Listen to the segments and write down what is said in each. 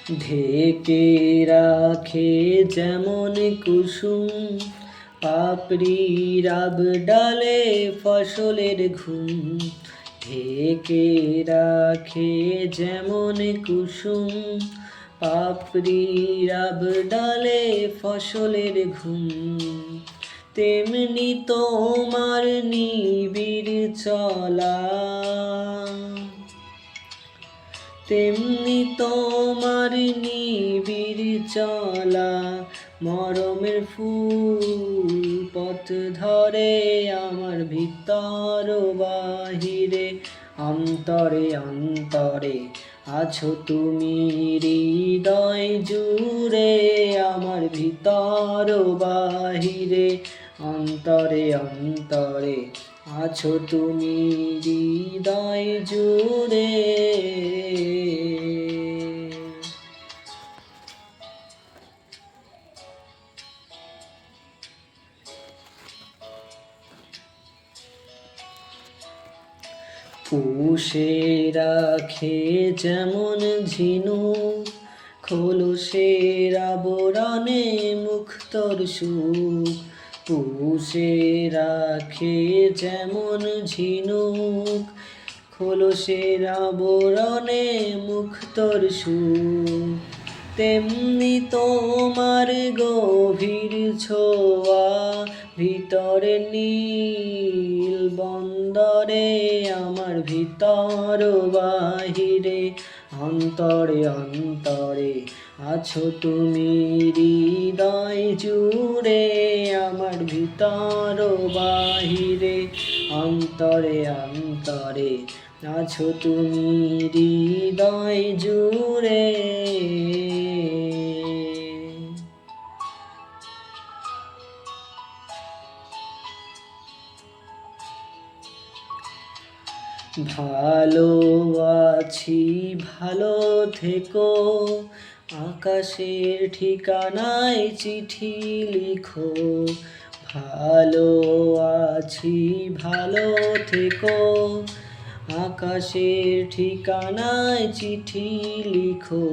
ঢেকে রাখে যেমন কুসুম পাপড়ির আব ডালে ফসলের ঘুম। ঢেকে রাখে যেমন কুসুম পাপড়ির আব ডালে ফসলের ঘুম। তেমনি তোমার নিবিড় চলা, তেমনি তোমার নিবিড় চলা। মরমের ফুল পথ ধরে আমার ভিতর বাহিরে। অন্তরে অন্তরে আছো তুমি হৃদয় জুড়ে আমার ভিতর বাহিরে। অন্তরে অন্তরে আছো তুমি হৃদয় জুড়ে। পুষে রাখে যেমন ঝিনুক খোলসের আবরণে মুক্তর সুখ। পুষে রাখে যেমন ঝিনুক খোলসের আবরণে মুক্তর সুখ। তেমনি তোমার গভীর ছোঁয়া ভিতরে নীল বন্দরে আমার ভিতর বাহিরে। অন্তরে অন্তরে আছো তুমি হৃদয় জুড়ে আমার ভিতর বাহিরে। অন্তরে অন্তরে আছো তুমি হৃদয় জুড়ে। ভালো আছি ভালো থেকো আকাশের ঠিকানায় চিঠি লিখো। ভালো আছি ভালো থেকো আকাশের ঠিকানায় চিঠি লিখো।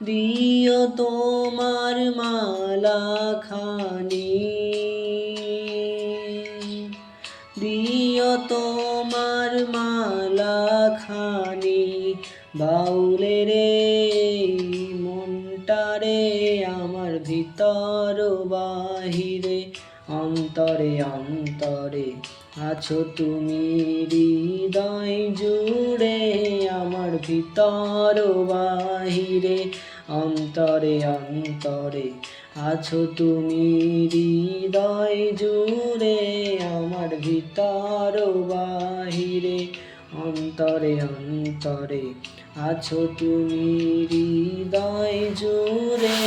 দিও তোমার মালা খানি, দিও তোমার মালা খানি বাউলের মনটারে আমার ভিতর বাহিরে। অন্তরে অন্তরে আছো তুমি হৃদয় জুড়ে আমার ভিতর বাহিরে। অন্তরে অন্তরে আছো তুমি হৃদয় জুড়ে আমার ভিতর বাহিরে। অন্তরে অন্তরে আছো তুমি হৃদয় জুড়ে।